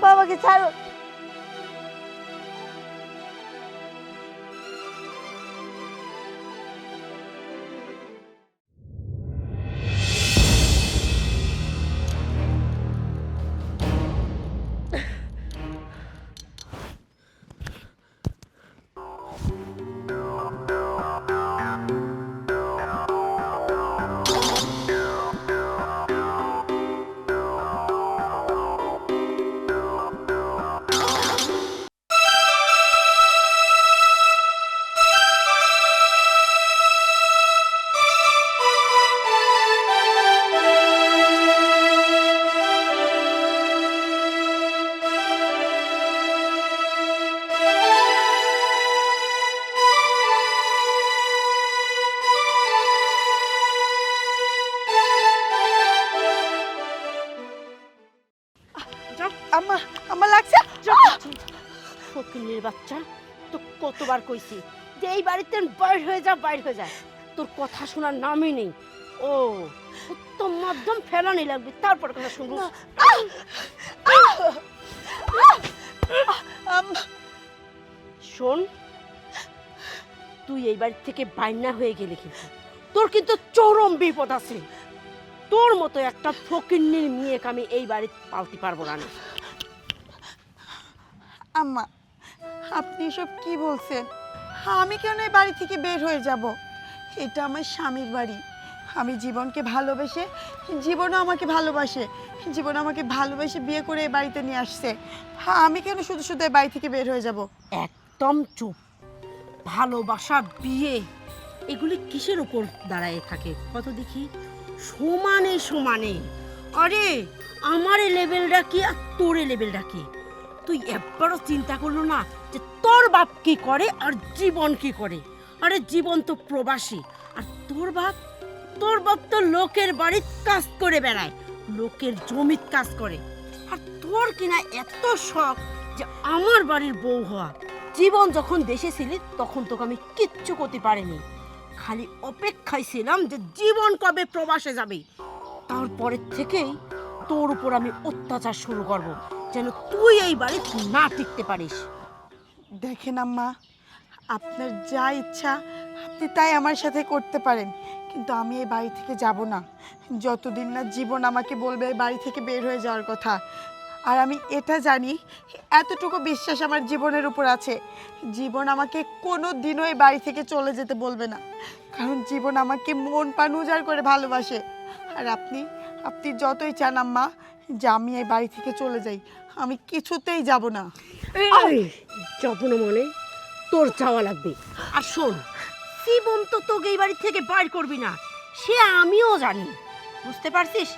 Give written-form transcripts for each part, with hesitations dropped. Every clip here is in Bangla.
বাবাকে ছাড়ো। আম্মা, আম্মা লাগছে। ফকিন্নির বাচ্চা, তো কতবার কইছি যে এই বাড়িতে বাইর হয়ে যা, বাইর হয়ে যা। তোর কথা শোনার নামই নেই। ও উত্তম মাধ্যম ফেলানি লাগবে, তারপর কথা শুনবো। শোন, তুই এই বাড়ি থেকে বাইনা হয়ে গেলে কিন্তু তোর কিন্তু চরম বিপদ আছে। তোর মতো একটা ফকিন্নির মেয়েকে আমি এই বাড়ি পালতে পারবো না। আম্মা, আপনি এসব কি বলছেন? আমি কেন এই বাড়ি থেকে বের হয়ে যাব? এটা আমার স্বামীর বাড়ি। আমি জীবনকে ভালোবেসে, জীবনও আমাকে ভালোবাসে, জীবন আমাকে ভালোবেসে বিয়ে করে এই বাড়িতে নিয়ে আসছে। আমি কেন শুধু শুধু এই বাড়ি থেকে বের হয়ে যাব? একদম চুপ। ভালোবাসা, বিয়ে, এগুলি কিসের উপর দাঁড়ায় থাকে কত দেখি? সমানে সমানে। আরে আমার লেভেলটা কি আর তোর লেভেলটা কি? তুই একবারও চিন্তা করলো না যে তোর বাপ কি করে আর জীবন কি করে? আরে জীবন তো প্রবাসী, আর তোর বাপ তো লোকের বাড়ির কাজ করে বেড়ায়, লোকের জমির কাজ করে। আর তোর কিনা এত শখ যে আমার বাড়ির বউ হওয়া। জীবন যখন দেশে ছিলি তখন তোকে আমি কিচ্ছু করতে পারিনি, খালি অপেক্ষায় ছিলাম যে জীবন কবে প্রবাসে যাবে। তারপরের থেকেই তোর উপর আমি অত্যাচার শুরু করব, যেন তুই এই বাড়িতে না টিকতে পারিস। দেখেন আম্মা, আপনার যা ইচ্ছা আপনি তাই আমার সাথে করতে পারেন, কিন্তু আমি এই বাড়ি থেকে যাব না যতদিন না জীবন আমাকে বলবে এই বাড়ি থেকে বের হয়ে যাওয়ার কথা। আর আমি এটা জানি, এতটুকু বিশ্বাস আমার জীবনের উপর আছে, জীবন আমাকে কোনো দিনও এই বাড়ি থেকে চলে যেতে বলবে না, কারণ জীবন আমাকে মন প্রাণ উজাড় করে ভালোবাসে। আর আপনি আপনি যতই চান আম্মা যে আমি এই বাড়ি থেকে চলে যাই, আমি কিছুতেই যাব না। যাব না মনে, তোর যাওয়া লাগবে। আর শোন, জীবন তো তোকে এই বাড়ি থেকে বাইর করবি না, সে আমিও জানি, বুঝতে পারছিস?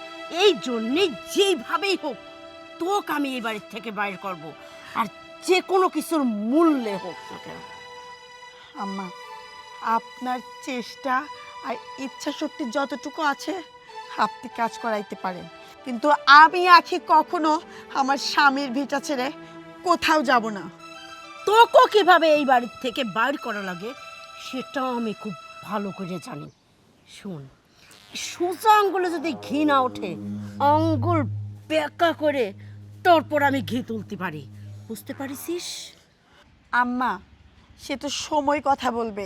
এই জন্যেই যেভাবেই হোক তোকে আমি এই বাড়ির থেকে বাইর করব, আর যে কোনো কিছুর মূল্যে হোক না কেন। আম্মা, আপনার চেষ্টা আর ইচ্ছা শক্তি যতটুকু আছে আপনি কাজ করাইতে পারেন, কিন্তু আমি আখি কখনো আমার স্বামীর ভিটা ছেড়ে কোথাও যাব না। তোকে কিভাবে এই বাড়ির থেকে বাইর করা লাগে সেটাও আমি খুব ভালো করে জানি। শোন, সোজা আঙ্গুলে যদি ঘি না ওঠে, আঙ্গুল বেঁকা করে তারপর আমি ঘি তুলতে পারি, বুঝতে পারিস? আম্মা, সে তো সময় কথা বলবে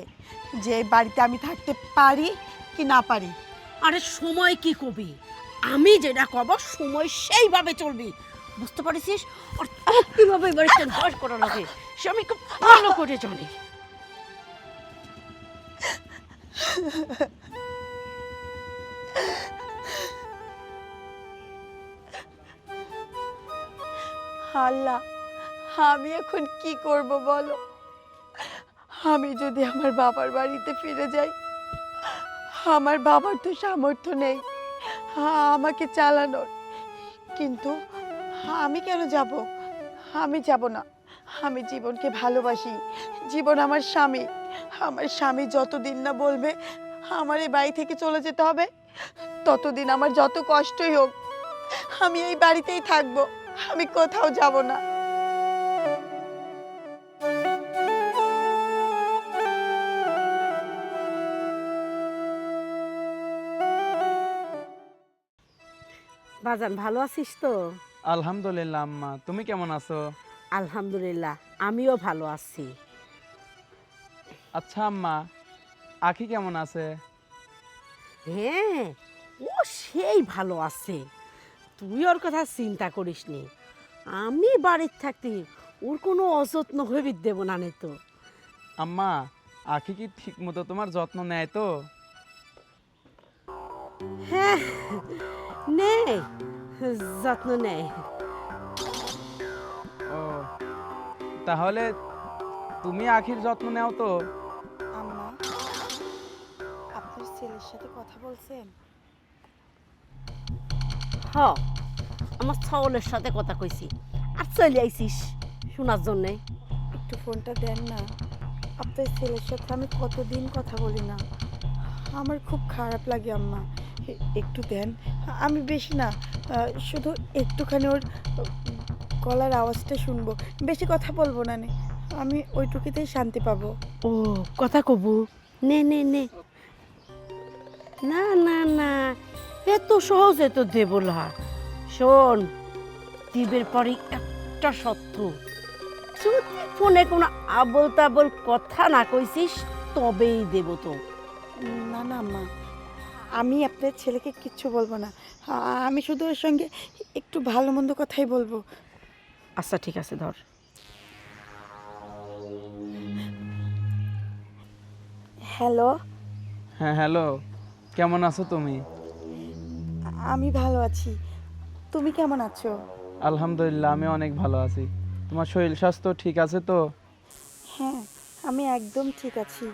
যে এই বাড়িতে আমি থাকতে পারি কি না পারি। আরে সময় কি কবি, আমি যেটা কব সময় সেইভাবে চলবি, বুঝতে পারিস? আর কিভাবে বাড়িতে বাইর করা লাগে সে আমি খুব ভালো করে জানি। আল্লাহ, আমি এখন কি করব বলো? আমি যদি আমার বাবার বাড়িতে ফিরে যাই, আমার বাবার তো সামর্থ্য নেই আমাকে চালানোর, কিন্তু আমি কেন যাব? আমি যাব না। আমি জীবনকে ভালোবাসি, জীবন আমার স্বামী। আমার স্বামী যতদিন না বলবে আমার এই বাড়ি থেকে চলে যেতে হবে, ততদিন আমার যত কষ্টই হোক আমি এই বাড়িতেই থাকবো, আমি কোথাও যাব না। বাজান, ভালো আছিস তো? আলহামদুলিল্লাহ আম্মা, তুমি কেমন আছো? আলহামদুলিল্লাহ আমিও ভালো আছি। আচ্ছা আম্মা, আখি কেমন আছে? হ্যাঁ, ও সেই ভালো আছে। তুই ওর কথা চিন্তা করিস নি। আমি বাড়ির থাকতে ওর কোনো অযত্ন হয়ে দেব না নে তো। আম্মা, আখি কি ঠিক মতো তোমার যত্ন নেয় তো? হ্যাঁ, নেই, যত্ন নেই। ও, তাহলে তুমি আখির যত্ন নেও তো? আম্মা, আপনার ছেলের সাথে কথা বলছেন? হ, আমার ছাগলের সাথে কথা কইছি আর চলে আইছিস শোনার জন্যে। একটু ফোনটা দেন না। আপনার ছেলের সাথে আমি কতদিন কথা বলি না, আমার খুব খারাপ লাগে আম্মা। একটু দেন, আমি বেশি না, শুধু একটুখানি ওর গলার আওয়াজটা শুনবো, বেশি কথা বলবো না নে, আমি ওইটুকুতেই শান্তি পাবো। ও কথা কবু, নে নে নে। না না না, এত সহজে তো দেব না। শোন, দিবের পরে একটা সত্য, যদি ফোনে কোনো আবল তাবল কথা না কইছিস তবেই দেব তো। না না আম্মা, আমি আপনার ছেলেকে কিচ্ছু বলবো না, আমি শুধু ওর সঙ্গে একটু ভালো মন্দ কথাই বলবো। আচ্ছা ঠিক আছে, ধর। হ্যালো, হ্যাঁ হ্যালো, কেমন আছো তুমি? আমি ভালো আছি, তুমি কেমন আছো? আলহামদুলিল্লাহ, আমি অনেক ভালো আছি। তোমার শরীর স্বাস্থ্য ঠিক আছে তো? হ্যাঁ, আমি একদম ঠিক আছি,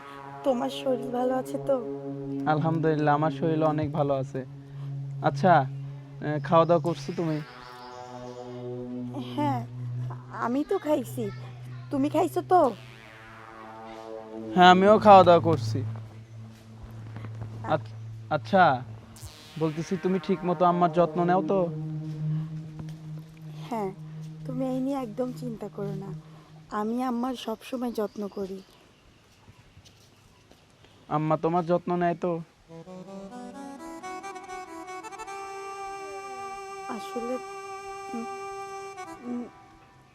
তোমার শরীর ভালো আছে তো? আলহামদুলিল্লাহ, আমার শরীর অনেক ভালো আছে। আচ্ছা, খাওয়া দাওয়া করছো তুমি? হ্যাঁ, আমি তো খাইছি, তুমি খাইছো তো? হ্যাঁ, আমিও খাওয়া দাওয়া করছি। আচ্ছা, বলতেছি তুমি ঠিক মতো আম্মার যত্ন নেও তো? হ্যাঁ, তুমি এই নিয়ে একদম চিন্তা করো না, আমি আম্মার সব সময় যত্ন করি। আম্মা তোমার যত্ন নেয় তো? আসলে উম, উম,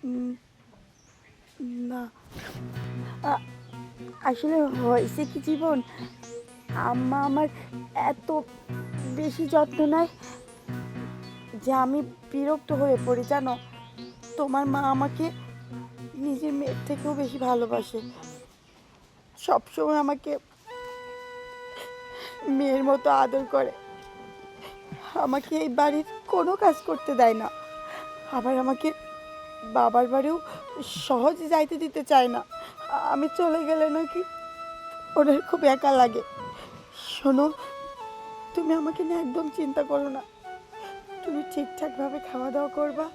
উম, না, আ- আসলে হয়েছে কি জীবন, আম্মা আমার এত বেশি যত্ন নেয় যে আমি বিরক্ত হয়ে পড়ি জানো। তোমার মা আমাকে নিজের মেয়ের থেকেও বেশি ভালোবাসে, সবসময় আমাকে মেয়ের মতো আদর করে, আমাকে এই বাড়ির কোনো কাজ করতে দেয় না, আবার আমাকে বাবার বাড়িও সহজে যাইতে দিতে চায় না। আমি চলে গেলে নাকি ওনার খুব একা লাগে। শোনো, তুমি আমাকে নিয়ে একদম চিন্তা করো না, তুমি ঠিকঠাকভাবে খাওয়া দাওয়া করবা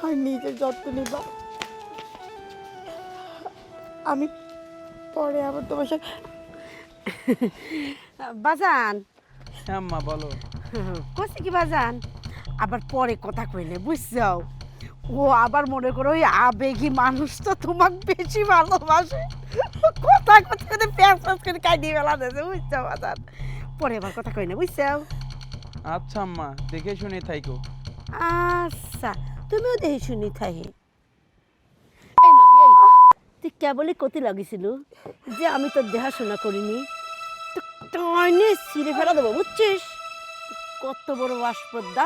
আর নিজের যত্ন নিবা। আমি পরে আবার তোমার সাথে। বাজান, হ্যাঁ আম্মা, বলো। কইছি কি বাজান, আবার পরে কথা কইলে বুঝছাও। ও আবার মনে করো ওই আবেগী মানুষ তো তোমাকে বেশি ভালোবাসে, কথা কথা করে প্যাঁচ প্যাঁচ করে কাটিয়ে ফেলা দিয়েছে বুঝছো বাজান। পরে আবার কথা কই না বুঝছাও। আচ্ছা আম্মা, দেখে শুনে থাইকো। আচ্ছা, তুমিও দেখি শুনি থাকি। এই মাহি, এই, তুই কেবলই কতি লাগিছিল যে আমি তোর দেখাশোনা করিনি, তো টাইনে ছিঁড়ে ফেলা দেবো বুঝছিস। কত বড় বাসপদ্দা,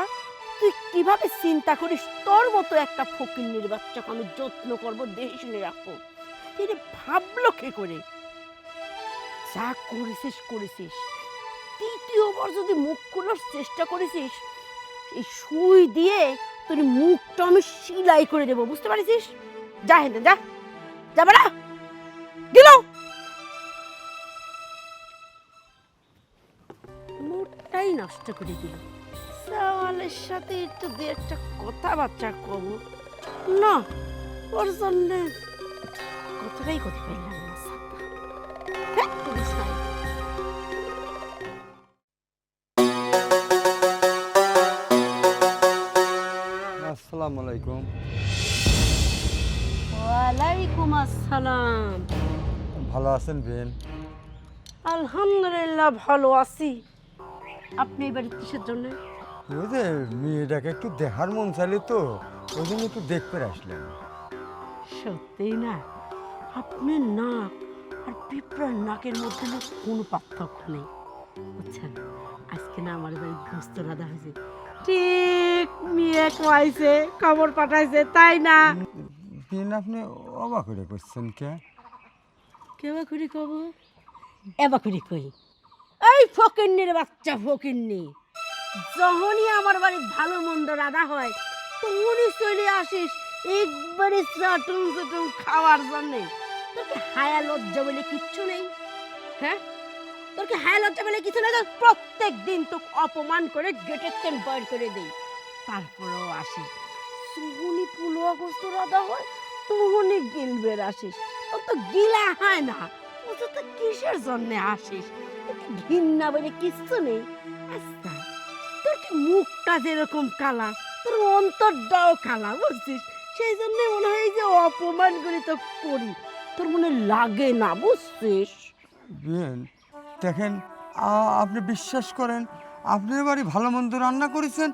তুই কিভাবে চিন্তা করিস তোর মতো একটা ফকিন্নির বাচ্চাকে আমি যত্ন করবো, দেখে শুনে রাখবো? এটা ভাবলো কে করে? যা করেছিস করেছিস, তৃতীয়বার যদি মুখ খোলার চেষ্টা করেছিস, এই সুই দিয়ে তোর মুখটা আমি সিলাই করে দেবো, বুঝতে পারছিস? যা হেঁটে যা, যাবে না দিল। মুডটাই নষ্ট করে দিল। সওয়ালের সাথে একটু দু একটা কথাবার্তা কব না, ওর জন্য কতটাই ক্ষতি করলাম না। ধ্যাৎ, বুঝিস না। আসসালামু আলাইকুম। ওয়ালাইকুম আসসালাম। ভালো আছেন বেন? আলহামদুলিল্লাহ ভালো আছি। আপনি এবার কিসের জন্য? ওই যে মেয়েটাকে একটু দেখার মন চাইলে তো ওই জন্য একটু দেখতে আসলাম। সত্যিই না, আপনার নাক আর পিঁপড়ার নাকের মধ্যে না কোনো পার্থক্য নেই, বুঝছেন? আজকে না আমার বাড়ি গোস্ত রাধা হয়েছে, ঠিক মেয়ে খাওয়াইছে, খবর পাঠাইছে, তাই না? বিয়েন আপনি অবাক করে করছেন কে? কেবা করি কব, এবা করি কই, এই ফকিন্নির বাচ্চা ফকিন্নি, যখনই আমার বাড়ির ভালো মন্দ রাধা হয় তখনই চলে আসিস একবারে চাটুন চাটুন খাওয়ার জন্যে। তোর কি হায়া লজ্জা বলে কিচ্ছু নেই? হ্যাঁ, তোর কি হায়া লজ্জা বলে কিছু নেই? প্রত্যেক দিন তোকে অপমান করে গেটের তেন বাইর করে দেই, তারপরেও আসিস। যখনই 15 আগস্ট রাধা হয় তখনই গিলবের আসিস। তোর তো গিলা হয় না, ও তো কিসের জন্যে আসিস? ঘৃণা বলে কিচ্ছু নেই। আচ্ছা, তোর কি মুখটা যেরকম কালা, তোর অন্তরটাও কালা, বুঝছিস? সেই জন্য মনে হয় যে অপমান করে তো করি, তোর মনে লাগে না, বুঝছিস? বিয়েন দেখেন, আপনি বিশ্বাস করেন আপনার বাড়ি ভালো মন্দ রান্না করেছেন,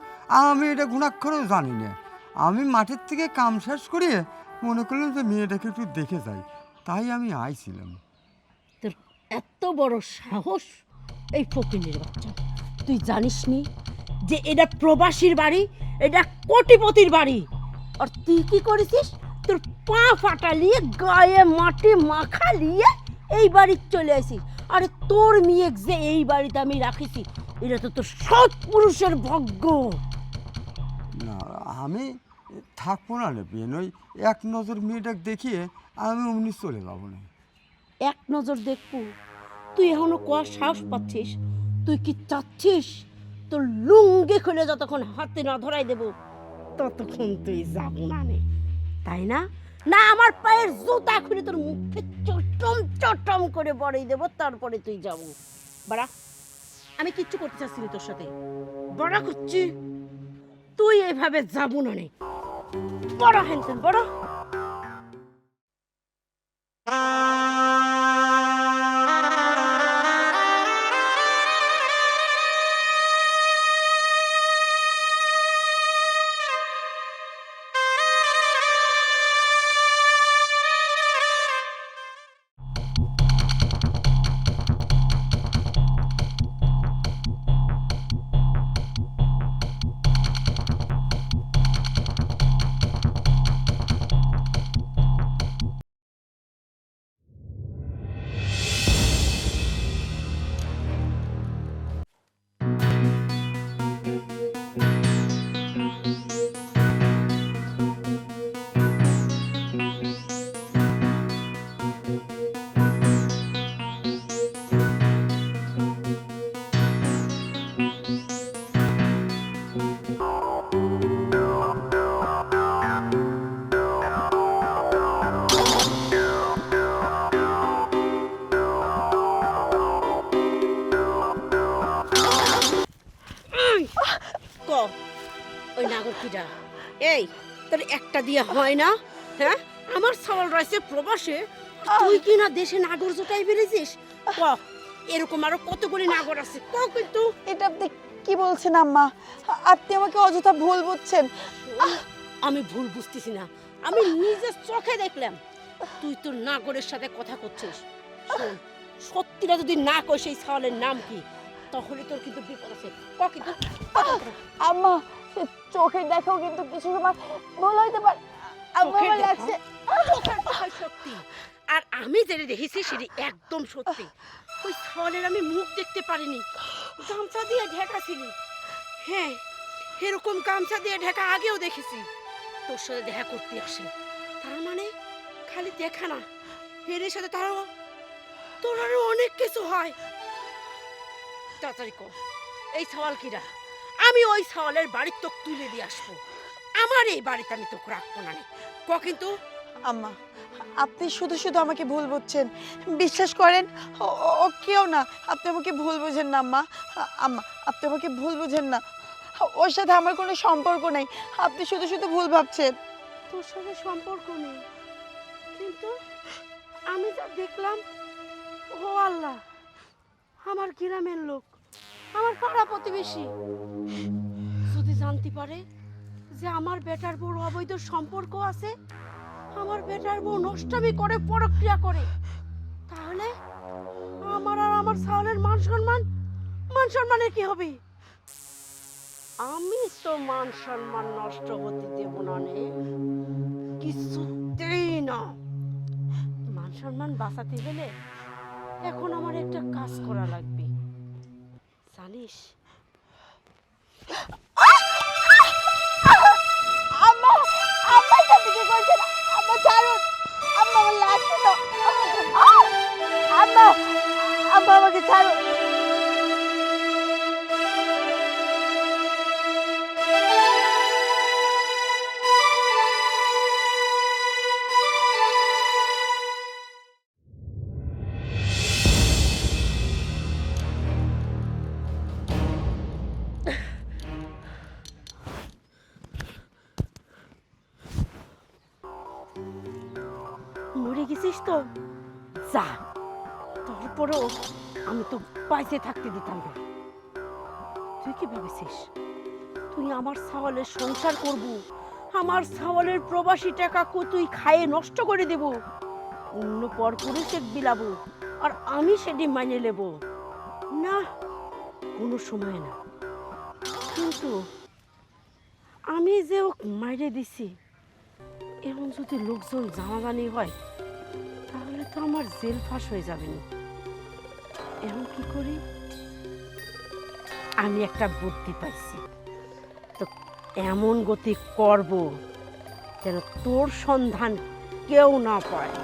আমি এটা গুণাক্ষরেও জানি না। আমি মাঠের থেকে কাম শেষ করিয়ে মনে করলাম যে মেয়েটাকে একটু দেখে যাই, তাই আমি আইছিলাম। তোর এত বড় সাহস, এই ফকিনের বাচ্চা, তুই জানিস নি যে এটা প্রবাসীর বাড়ি, এটা কোটিপতির বাড়ি? আর তুই কি করেছিস? তোর পা ফাটালিয়ে গায়ে মাটি মাখালিয়ে এই বাড়ি চলে আসিস। আরে তোর মেয়ে যে এই বাড়িতে আমি রাখিছি, এটা তো তোর সৎ পুরুষের ভাগ্য। না, আমি থাকবো না রে বিয়েন, ওই এক নজর মেয়েটাকে দেখিয়ে আমি অমনি চলে যাবো না। এক নজর দেখবো? তুই এখনো কোয়ার সাহস পাচ্ছিস? তুই কি চাচ্ছিস তোর লুঙ্গি খুলে যতক্ষণ হাতে না ধরাই দেব ততক্ষণ তুই যাবো না নে, তাই না? না আমার পায়ের জুতা খুলে তোর মুখে চটম চটম করে বড়াই দেব, তারপরে তুই যাবো। বাড়া, আমি কিচ্ছু করতে চাচ্ছি না তোর সাথে, বড়া করছি। তুই এভাবে যাবো না নে, বড় হ্যান্ডেল বড়। ক ওই নাগরকিটা, এই তোর একটা দিয়ে হয় না? হ্যাঁ, আমার সওয়াল রয়েছে প্রবাসে, তুই কি না দেশে নাগর জোটাই বেরিয়েছিস? ক এরকম আরো কতগুলি নাগর আছে, ক কিন্তু। এটা আপনি কি বলছেন আম্মা? আপনি আমাকে অযথা ভুল বুঝছেন। আমি ভুল বুঝতেছি না, আমি নিজের চোখে দেখলাম তুই তোর নাগরের সাথে কথা করছিস। শোন, সত্যিটা যদি না কই সেই সওয়ালের নাম কি, তাহলে তোর কিন্তু বিপদ আছে। ক কিন্তু। আম্মা, চোখের দেখাও কিন্তু কিছু সময় ভুল হইতে পারে। আম্মা, আমার লাগছে। চোখের দেখাই সত্যি, আর আমি যেটা দেখেছি সেটা একদম সত্যি। ওই সওয়ালের আমি মুখ দেখতে পারিনি, গামছা দিয়ে ঢাকা ছিল। হ্যাঁ, এরকম গামছা দিয়ে ঢাকা আগেও দেখেছি। তোর সাথে দেখা করতে আসে, তার মানে খালি দেখা না, এর সাথে তারও তোর আরো অনেক কিছু হয়। তাড়াতাড়ি কর, এই সওয়াল কিরা? আমি ওই সওয়ালের বাড়ির তোকে তুলে দিয়ে আসবো, আমার এই বাড়িতে আমি তোকে রাখবো না। ক কিন্তু। আম্মা, আপনি শুধু শুধু আমাকে ভুল বুঝছেন। বিশ্বাস করেন, ও কেউ না। আপনি আমাকে ভুল বুঝেন না আম্মা। আম্মা, আপনি আমাকে ভুল বুঝেন না। ওর সাথে আমার কোনো সম্পর্ক নেই। আপনি শুধু শুধু ভুল ভাবছেন। তোর সাথে সম্পর্ক নেই, কিন্তু আমি যা দেখলাম, ও আল্লাহ, আমার গ্রামের লোক, আমার পাড়া প্রতিবেশী। জানতে পারে যে আমার বেটার বউর অবৈধ সম্পর্ক আছে, আমার বেটার বউ নষ্টামি করে, পরক্রিয়া করে, তাহলে আমার আর আমার সাওয়ালের মান সম্মানের কি হবে? আমি তো মান সম্মান নষ্ট হতে দেব না নে, কিছুতেই না। মান সম্মান বাঁচাতে গেলে এখন আমার একটা কাজ করা লাগবে, জানিস? আম্মা, আম্মা এটা কি করছেন? আম্মা ছাড়ুন, আম্মা আমার লাগছে তো। আম্মা, আম্মা আমাকে ছাড়ুন। মরে গেছিস তো যা, তারপরেও আমি তো বাইচে থাকতে দিতাম না। তুই কি ভেবেছিস তুই আমার সাওয়ালের সংসার করব, আমার সাওয়ালের প্রবাসী টাকা তুই খাইয়ে নষ্ট করে দেব, অন্য পর পুরুষে বিলাবো, আর আমি সেটি মানিয়ে নেব? না, কোনো সময় না। কিন্তু আমি যে ও মাইরে দিছি, এমন যদি লোকজন জানাজানি হয় তাহলে তো আমার জেল ফাঁস হয়ে যাবে না। এখন কি করি? আমি একটা বুদ্ধি পাইছি, তো এমন গতি করব যেন তোর সন্ধান কেউ না পায়।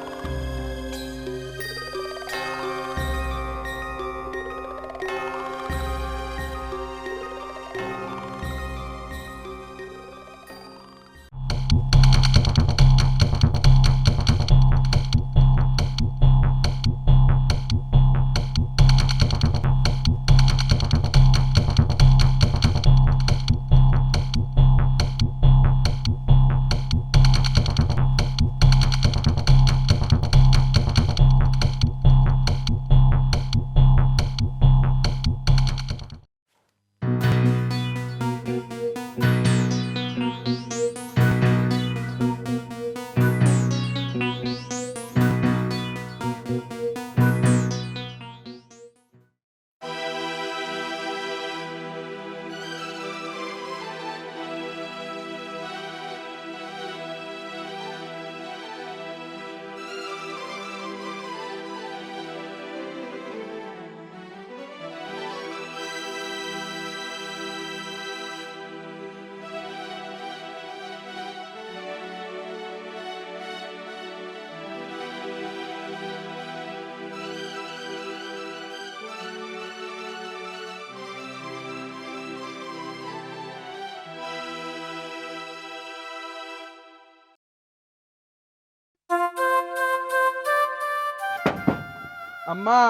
আম্মা,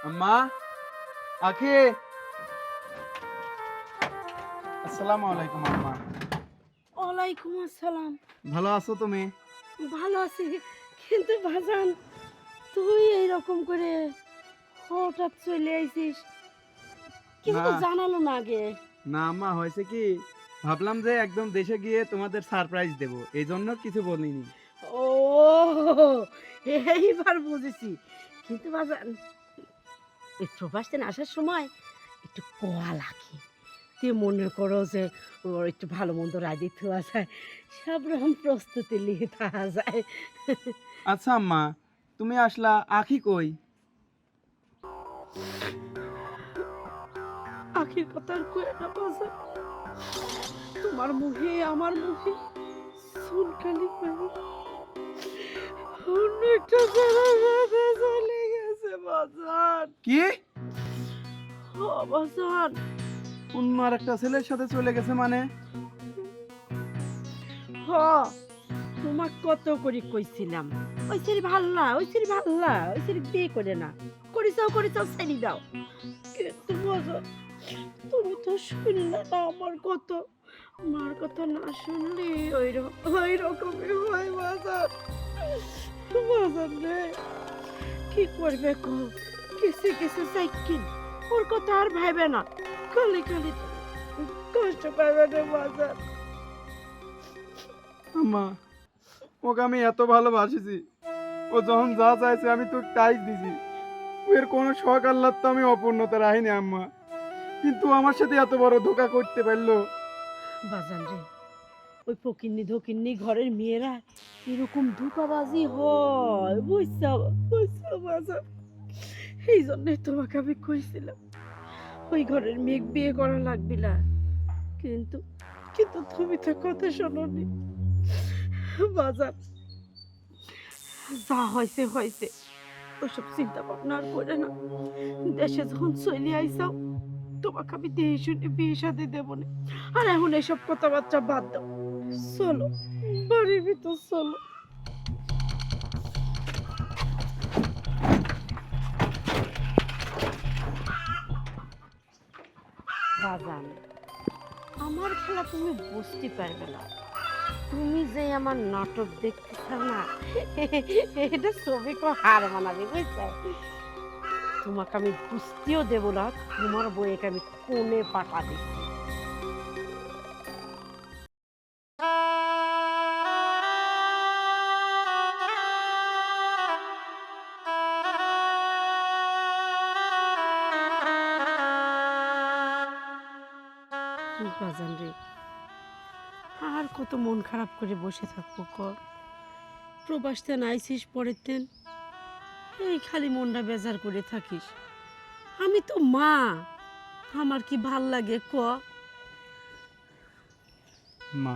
আম্মা, আখি, আসসালামু আলাইকুম আম্মা। ওয়ালাইকুম আসসালাম। ভালো আছো তুমি? ভালো আছি, কিন্তু ভাজান তুই এইরকম করে হঠাৎ চলে আইছিস, কিছু তো না। জানালো না আগে। না আম্মা, হয়েছে কি, ভাবলাম যে একদম দেশে গিয়ে তোমাদের সারপ্রাইজ দেব, এই জন্য কিছু বলিনি। ও, এইবার বুঝেছি। কিন্তু বাজান এই প্রবাসে আসার সময় একটু কোয়া লাগে, তুই মনে করো যে ওর একটু ভালো মন্দ রাজি থোয়া যায়, সব রকম প্রস্তুতি নিয়ে থাকা যায়। আচ্ছা আম্মা, তুমি আসলা, আখি কই? আখির কথা আর কই না বাজান, তোমার মুখে আমার মুখে চুলকালি পানি, অন্য একটা ছেলের সাথে চলে গেছে বাজান। কি? ও বাজান, অন্য আর একটা ছেলের সাথে চলে গেছে মানে? হ, তোমার কত করে কইছিলাম ওই ছেলে ভাল্লা, ওই ছেলে ভাল্লা, ওই ছেলে বিয়ে করে না, করিছাও ছেড়ে দাও। কিন্তু বাজান তুমি তো শুনলে না আমার কথা, মার কথা না শুনলে ওই রকমই হয় বাজান। বাজান রে, কি করবে কো, কিছু চাই কিন, ওর কথা আর ভাইবে না, খালি কষ্ট পাবে না বাজান। আম্মা, ওকে আমি এত ভালোবাসিছি, ও যখন যা চাইছে আমি তোকে তাই দিছি। এর কোনো শখ আহ্লাদ তো আমি অপূর্ণতা রাখিনি আম্মা, কিন্তু আমার সাথে এত বড় ধোঁকা করতে পারলো। বাজান রে, ওই ফকিন্নি ধকিন্নি ঘরের মেয়েরা এরকম ধোঁকাবাজি হয়, বুঝছো বুঝছো বাজান। এই জন্যই তোমাকে আমি কইছিলাম ওই ঘরের মেয়ে বিয়ে করা লাগবে না, কিন্তু কিন্তু তুমি তো কথা শোনোনি বাজান। যা হয়েছে হয়েছে, ওইসব চিন্তা ভাবনা আর করে না। দেশে যখন চলে আইসাও, তোমাকে আমি দেহে শুনে বিয়ে সাথে দেবো না। আর এখন এসব কথাবার্তা বাদ দাও, চলো বাড়ির ভিতর চলো। বাজান, আমার খেলা তুমি বুঝতে পারবে না। তুমি যে আমার নাটক দেখতেছ না, এটা ছবি কো হার মানাবে, বুঝছো? তোমাকে আমি বুঝতেও দেব না, তোমার বইয়েকে আমি কোণে পাঠা দিচ্ছি। বাজান রে, আর কত মন খারাপ করে বসে থাকবো কর? প্রবাসতে আইসিস পরের দিন, এই খালি মনটা বেজার করে থাকিস। আমি তো মা, আমার কি ভাল লাগে ক? মা,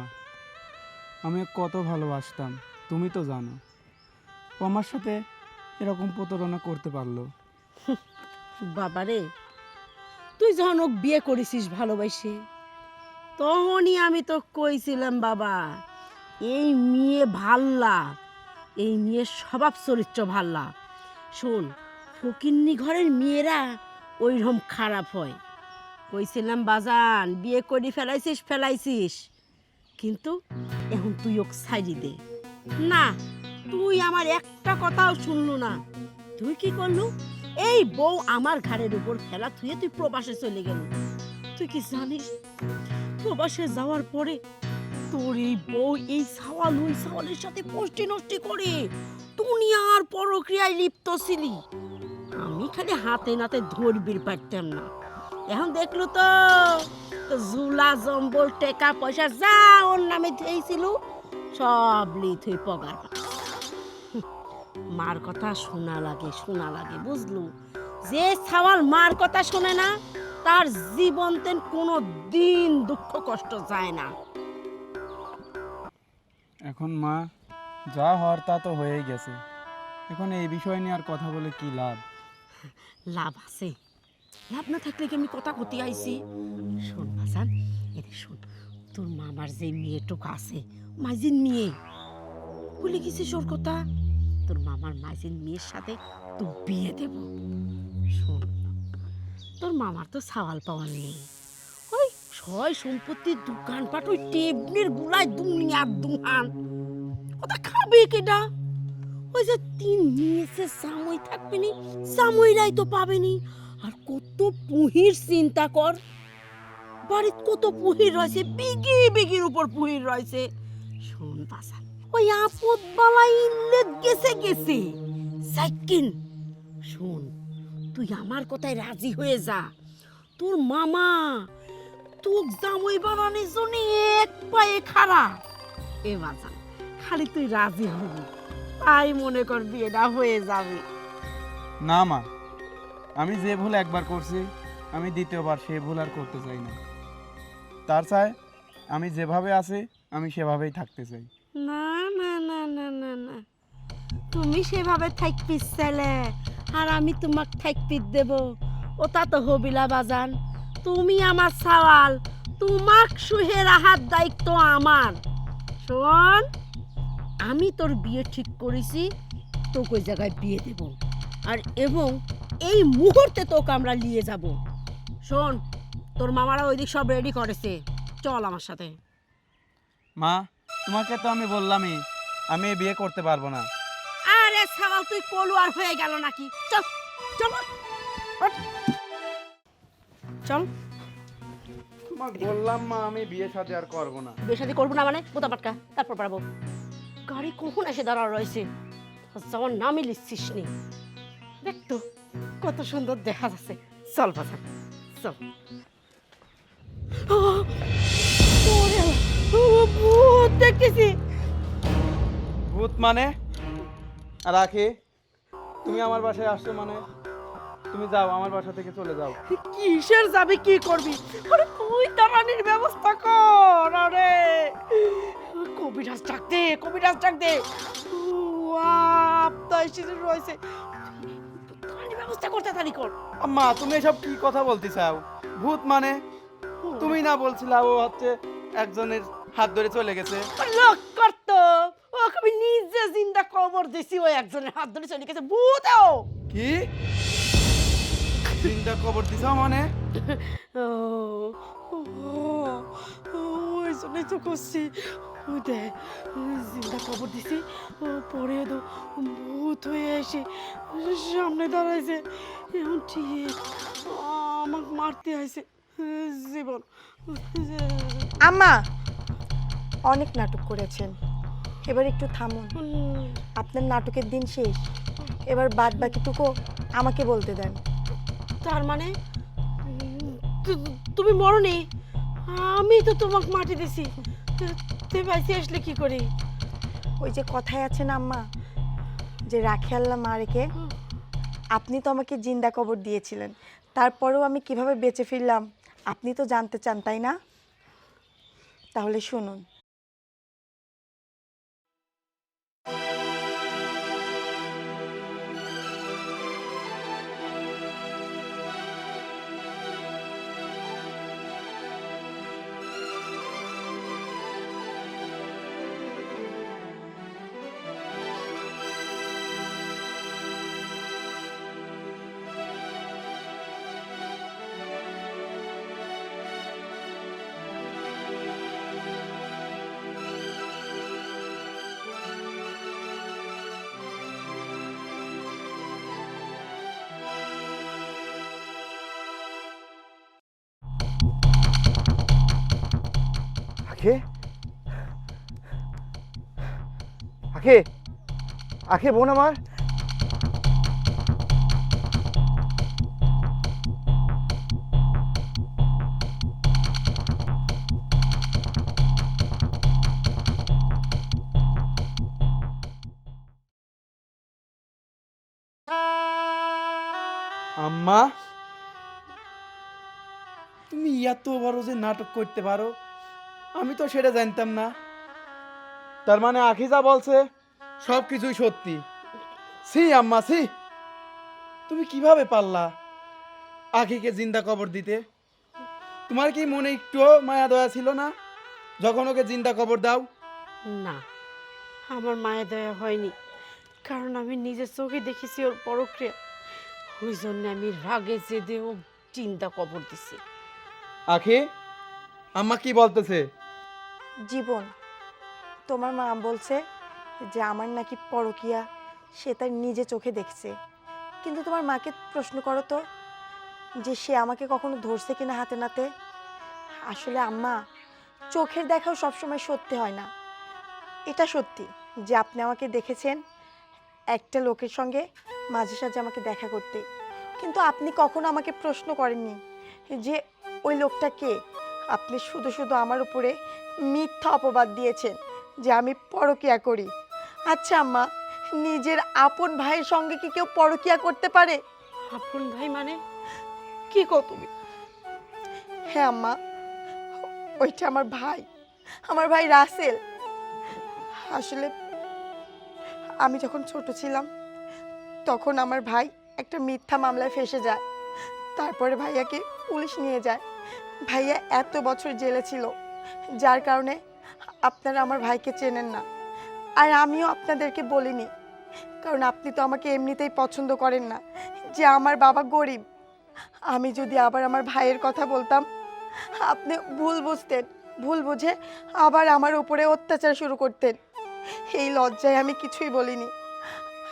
আমি ওকে কত ভালোবাসতাম তুমি তো জানো। ও আমার সাথে এরকম প্রতারণা করতে পারলো। বাবারে, তুই যখন ওক বিয়ে করেছিস ভালোবাসে, তখনই আমি তো কইছিলাম বাবা, এই মেয়ে ভাল্লা, এই মেয়ের স্বভাব চরিত্র ভাল্লা। শোন, ফকিন্নি ঘরের মেয়েরা ওইরকম খারাপ হয়। কইছিলাম বাজান, বিয়ে করি ফেলাইছিস ফেলাইছিস, কিন্তু এখন তুই ওকে ছাড়ি দে। না, তুই আমার একটা কথাও শুনলু না। তুই কি করলু? এই বউ আমার ঘাড়ের উপর ফেলা থুয়ে তুই প্রবাসে চলে গেল। তুই কি জানিস, প্রবাসে যাওয়ার পরে তোর এই বউ এই সাওয়াল ওই সাওয়ালের সাথে পোষ্টি নষ্টি করে দুনিয়ার পরক্রিয়ায় লিপ্ত ছিলি। আমি খালি হাতে নাতে ধরবির পারতাম না। এখন দেখলো তো, ঝুলা জম্বল টাকা পয়সা যা ওর নামে দিয়েছিল সব লিথই পগার। মার কথা শোনা লাগে বুঝলু? যে সাওয়াল মার কথা শোনে না, তার জীবনতেন কোনো দিন দুঃখ কষ্ট যায় না। এখন মা, যা হওয়ার তা তো হয়েই গেছে। এখন এই বিষয় নিয়ে আর কথা বলে কি লাভ? লাভ আছে, লাভ না থাকলে কি আমি কথা কতি আইছি? শোন বাজান, এদিকে শোন, তোর মামার যে মেয়েটুকু আছে, মাইজিন মেয়ে, বলে গেছিস ওর কথা? তোর মামার মাইজিন মেয়ের সাথে তুই বিয়ে দেব। শোন, তোর মামার তো সাওয়াল পাওয়া নেই, ওই সয় সম্পত্তির দোকানপাট ওই টেবিলের গুলায় দুনিয়ার দুহান, ওটা খাবে কেডা? ওই যে 3 মেয়েছে সাময় থাকবে নি, সাময়রাই তো পাবে নি। আর কত পুহির চিন্তা কর, বাড়িতে কত পুহির রয়েছে, বিঘির উপর পুহির রয়েছে। শোন বাজান, ওই আপদ বালাই ইল্লেত গেছে সাইকিন। শোন, তুই আমার কথায় রাজি হয়ে যা। তোর মামা তোক জামাই বানানোর জন্য এক পায়ে খাড়া। এ বাজান, খালি তুই রাজি হবি, তাই মনে কর বিয়েটা হয়ে যাবে। না মা, আমি যে ভুল একবার করছি, আমি দ্বিতীয়বার সেই ভুল আর করতে চাই না। তার চাই আমি যেভাবে আছি আমি সেভাবেই থাকতে চাই। না না না না না না, তুমি সেভাবে থাকবি ছেলে, আর আমি তোমাক থাকবি দেব, ওটা তো হবিলা বাজান। তুমি আমার সাওয়াল, তোমাক সুহে রাহার দায়িত্ব আমার। শোন, আমি তোর বিয়ে ঠিক করেছি, তোকে ওই জায়গায় বিয়ে দেব, আর এবং এই মুহূর্তে তোকে আমরা নিয়ে যাব। শোন, তোর মামারা ওইদিক সব রেডি করেছে, চল আমার সাথে। মা, তোমাকে তো আমি বললামই আমি এই বিয়ে করতে পারবো না। আরে সাওয়াল, তুই কলু আর হয়ে গেল নাকি? চল চল ওঠ। চল। মা বললাম মা আমি বিয়ে শাদী আর করব না। বিয়ে শাদী করবো না মানে বোতা পাটকা, তারপর পারবো। গাড়ি কখন এসে দাঁড়া রয়েছে, যাওয়ার নামই লিখছিস নি। দেখ তো কত সুন্দর দেখা যাচ্ছে। চল বাজান চল। ওরে, ভূত দেখতেছি। ভূত মানে? আর রাখি, তুমি আমার বাসায় আসছো মানে তুমি যাও, আমার বাসা থেকে চলে যাও। কিসের যাবি, কি করবি? আরে তুই তাড়ানির ব্যবস্থা কর। আরে কবিরাজ ডাক দে, কবিরাজ ডাক দে। তাই সেদিন রয়েছে, তাড়ানির ব্যবস্থা করতে তাড়ি কর। আম্মা তুমি এসব কি কথা বলতে চাও? ভূত মানে? তুমি না বলছিলা ও হচ্ছে একজনের হাত ধরে চলে গেছে? লোক করত, ওকে আমি নিজে জিন্দা কবর দিছি, ও একজনের হাত ধরে চলে গেছে। ভূত ও কি জিন্দা কবর দিছ মানে? ওই জন্যই তো করছি। ওই দেখ জিন্দা কবর দিছি, পরে তো ভূত হয়ে এসে সামনে দাঁড়াইছে। এখন ঠিক আমাকে মারতে আইছে। জীবন আম্মা অনেক নাটক করেছেন, এবার একটু থামুন। আপনার নাটকের দিন শেষ, এবার বাদ বাকিটুকু আমাকে বলতে দেন। তার মানে তুমি মরনি, আমি তো তোমাকে মাটি দিছি। তুই বাইসে আসলে কি করি? ওই যে কথায় আছে না আম্মা, যে রাখে আল্লাহ মা রেখে, আপনি তো আমাকে জিন্দা কবর দিয়েছিলেন, তারপরেও আমি কিভাবে বেঁচে ফিরলাম আপনি তো জানতে চান তাই না? তাহলে শুনুন। আখে, আখে, আখে বোন আমার। আম্মা তুমি এত বড় যে নাটক করতে পারো আমি তো সেটা জানতাম না। তার মানে আখি যা বলছে সব কিছুই সত্যি? ছি আম্মা ছি, তুমি কিভাবে পারলা আখিকে জিন্দা কবর দিতে? তোমার কি মনে একটুও মায়া দয়া ছিল না যখন ওকে জিন্দা কবর দাও? না, আমার মায়া দয়া হয়নি, কারণ আমি নিজের চোখে দেখেছি ওর পরক্রিয়া। ওই জন্য আমি রাগে জেদে ও চিন্তা কবর দিছি। আখি, আম্মা কি বলতেছে? জীবন, তোমার মা বলছে যে আমার নাকি পরকিয়া সে তার নিজে চোখে দেখছে, কিন্তু তোমার মাকে প্রশ্ন করো তো যে সে আমাকে কখনো ধরছে কিনা হাতে নাতে। আসলে আম্মা, চোখের দেখাও সবসময় সত্যি হয় না। এটা সত্যি যে আপনি আমাকে দেখেছেন একটা লোকের সঙ্গে মাঝে সাঝে আমাকে দেখা করতে, কিন্তু আপনি কখনো আমাকে প্রশ্ন করেননি যে ওই লোকটা কে। আপনি শুধু শুধু আমার উপরে মিথ্যা অপবাদ দিয়েছেন যে আমি পরকিয়া করি। আচ্ছা আম্মা, নিজের আপন ভাইয়ের সঙ্গে কি কেউ পরকিয়া করতে পারে? আপন ভাই মানে কি কও তুমি? হ্যাঁ আম্মা, ওইটা আমার ভাই, আমার ভাই রাসেল। আসলে আমি যখন ছোট ছিলাম তখন আমার ভাই একটা মিথ্যা মামলায় ফেঁসে যায়, তারপরে ভাইয়াকে পুলিশ নিয়ে যায়। ভাইয়া এত বছর জেলে ছিল, যার কারণে আপনারা আমার ভাইকে চেনেন না। আর আমিও আপনাদেরকে বলিনি, কারণ আপনি তো আমাকে এমনিতেই পছন্দ করেন না, যে আমার বাবা গরিব। আমি যদি আবার আমার ভাইয়ের কথা বলতাম আপনি ভুল বুঝতেন, ভুল বুঝে আবার আমার উপরে অত্যাচার শুরু করতেন। এই লজ্জায় আমি কিছুই বলিনি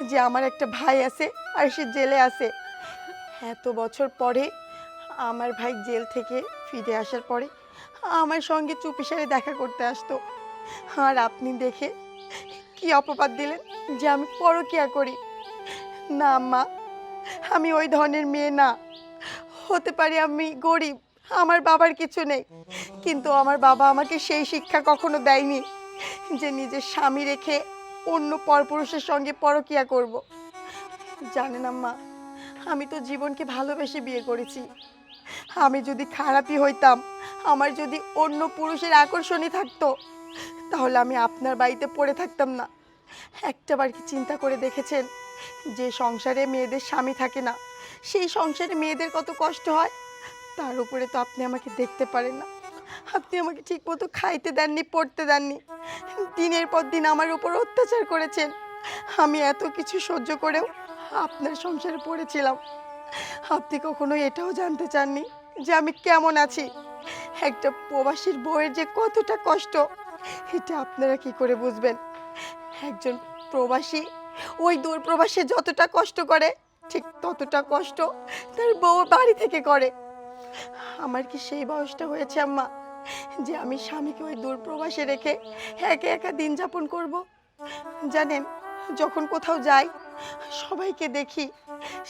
যে আমার একটা ভাই আছে আর সে জেলে আছে। এত বছর পরে আমার ভাই জেল থেকে ফিরে আসার পরে আমার সঙ্গে চুপিসারে দেখা করতে আসতো। আর আপনি দেখে কি অপবাদ দিলেন যে আমি পরকীয়া করি। না আম্মা, আমি ওই ধরনের মেয়ে না। হতে পারি আমি গরিব, আমার বাবার কিছু নেই, কিন্তু আমার বাবা আমাকে সেই শিক্ষা কখনো দেয়নি যে নিজের স্বামী রেখে অন্য পরপুরুষের সঙ্গে পরকীয়া করব। জানেন আম্মা, আমি তো জীবনকে ভালোবেসে বিয়ে করেছি। আমি যদি খারাপই হইতাম, আমার যদি অন্য পুরুষের আকর্ষণই থাকতো, তাহলে আমি আপনার বাড়িতে পড়ে থাকতাম না। একটাবার কি চিন্তা করে দেখেছেন যে সংসারে মেয়েদের স্বামী থাকে না, সেই সংসারে মেয়েদের কত কষ্ট হয়? তার উপরে তো আপনি আমাকে দেখতে পারেন না, আপনি আমাকে ঠিক মতো খাইতে দেননি, পড়তে দেননি, দিনের পর দিন আমার উপর অত্যাচার করেছেন। আমি এত কিছু সহ্য করেও আপনার সংসারে পড়েছিলাম। আপনি কখনো এটাও জানতে চাননি যে আমি কেমন আছি। একটা প্রবাসীর বউয়ের যে কতটা কষ্ট, এটা আপনারা কি করে বুঝবেন? একজন প্রবাসী ওই দূর প্রবাসে যতটা কষ্ট করে, ঠিক ততটা কষ্ট তার বউ বাড়ি থেকে করে। আমার কি সেই বয়সটা হয়েছে আম্মা যে আমি স্বামীকে ওই দূর প্রবাসে রেখে একা একা দিন যাপন করব? জানেন, যখন কোথাও যাই সবাইকে দেখি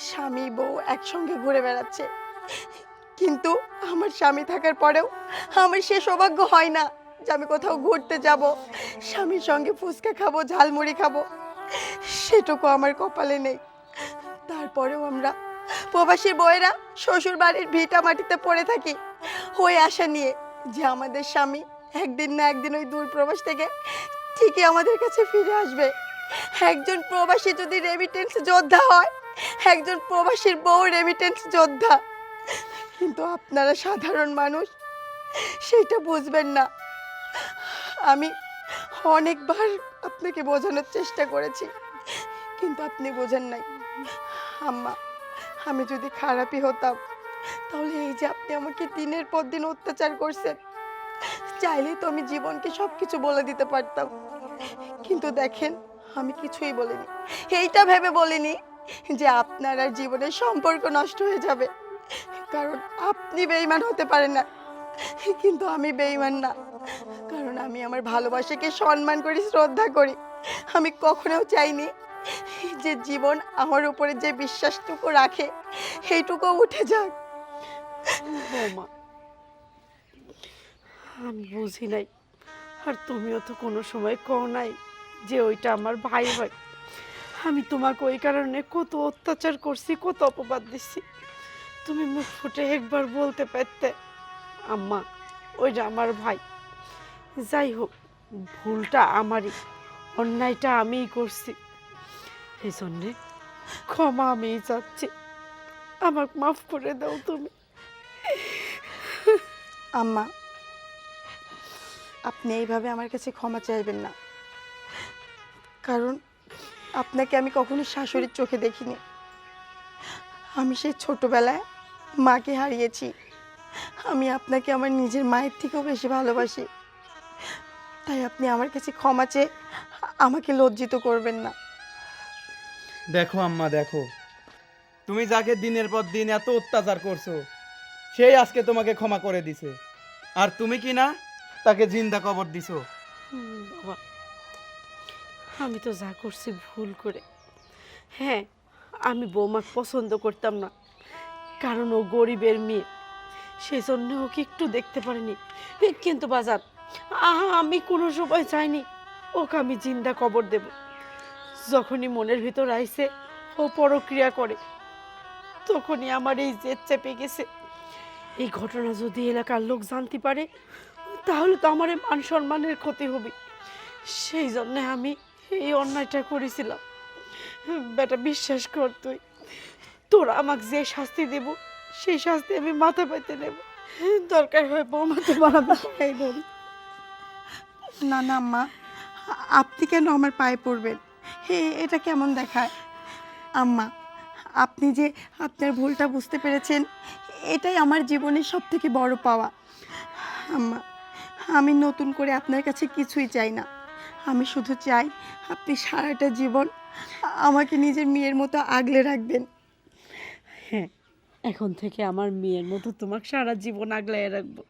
স্বামী বউ একসঙ্গে ঘুরে বেড়াচ্ছে, কিন্তু আমার স্বামী থাকার পরেও আমার সে সৌভাগ্য হয় না যে আমি কোথাও ঘুরতে যাব, স্বামীর সঙ্গে ফুচকা খাবো, ঝালমুড়ি খাবো, সেটুকু আমার কপালে নেই। তারপরেও আমরা প্রবাসী বউয়েরা শ্বশুর বাড়ির ভিটা মাটিতে পড়ে থাকি ওই আশা নিয়ে যে আমাদের স্বামী একদিন না একদিন ওই দূর প্রবাস থেকে ঠিকই আমাদের কাছে ফিরে আসবে। একজন প্রবাসী যদি রেমিটেন্স যোদ্ধা হয়, একজন প্রবাসীর বউ রেমিটেন্স যোদ্ধা, কিন্তু আপনারা সাধারণ মানুষ সেটা বুঝবেন না। আমি অনেকবার আপনাকে বোঝানোর চেষ্টা করেছি, কিন্তু আপনি বোঝেন নাই। আম্মা, আমি যদি খারাপই হতাম, তাহলে এই যে আপনি আমাকে দিনের পর দিন অত্যাচার করছেন, চাইলেই তো আমি জীবনকে সব কিছু বলে দিতে পারতাম, কিন্তু দেখেন আমি কিছুই বলিনি। এইটা ভেবে বলিনি যে আপনার আর জীবনের সম্পর্ক নষ্ট হয়ে যাবে, কারণ আপনি বেঈমান হতে পারেন না, কিন্তু আমি বেঈমান না, কারণ আমি আমার ভালোবাসাকে সম্মান করি, শ্রদ্ধা করি। আমি কখনোও চাইনি যে জীবন আমার উপরে যে বিশ্বাসটুকু রাখে সেইটুকু উঠে যাক। বৌমা, আমি বুঝি নাই, আর তুমিও তো কোনো সময় কও নাই যে ওইটা আমার ভাই হয়। আমি তোমাকে ওই কারণে কত অত্যাচার করছি, কত অপবাদ দিচ্ছি, তুমি মুখ ফুটে একবার বলতে পারতে আম্মা ওইটা আমার ভাই। যাই হোক, ভুলটা আমারই, অন্যায়টা আমিই করছি, এই জন্যে ক্ষমা আমিই চাচ্ছি, আমাকে মাফ করে দাও তুমি। আম্মা, আপনি এইভাবে আমার কাছে ক্ষমা চাইবেন না, কারণ আপনাকে আমি কখনো শাশুড়ির চোখে দেখিনি। আমি সেই ছোটবেলায় মাকে হারিয়েছি। আমি আপনাকে আমার নিজের মায়ের থেকেও বেশি ভালোবাসি, তাই আপনি আমার কাছে ক্ষমা চেয়ে আমাকে লজ্জিত করবেন না। দেখো আম্মা, দেখো, তুমি যাকে দিনের পর দিন এত অত্যাচার করছো, সেই আজকে তোমাকে ক্ষমা করে দিছে, আর তুমি কি না তাকে জিন্দা কবর দিছো। বাবা, আমি তো যা করছি ভুল করে। হ্যাঁ, আমি বৌমাকে পছন্দ করতাম না, কারণ ও গরিবের মেয়ে, সেই জন্য ওকে একটু দেখতে পারিনি। কিন্তু বাজার, আমি কোনো সময় চাইনি ওকে আমি জিন্দা কবর দেব। যখনই মনের ভিতর আইছে ও পরক্রিয়া করে, তখনই আমার এই জেদ চেপে গেছে। এই ঘটনা যদি এলাকার লোক জানতে পারে, তাহলে তো আমার মান সম্মানের ক্ষতি হবে। সেই জন্য আমি এই অন্যায়টা করেছিলাম। বেটা, বিশ্বাস কর, তোরা আমাকে যে শাস্তি দেব সেই শাস্তি আমি মাথা পেতে নেব। দরকার হয় বৌমা তোমার আমি খাই দেব। না না আম্মা, আপনি কেন আমার পায়ে পড়বেন? এটা কেমন দেখায়? আম্মা, আপনি যে আপনার ভুলটা বুঝতে পেরেছেন, এটাই আমার জীবনের সব থেকে বড় পাওয়া। আম্মা, আমি নতুন করে আপনার কাছে কিছুই চাই না। আমি শুধু চাই আপনি সারাটা জীবন আমাকে নিজের মেয়ের মতো আগলে রাখবেন। হ্যাঁ, এখন থেকে আমার মেয়ের মতো তোমাকে সারা জীবন আগলায় রাখবো।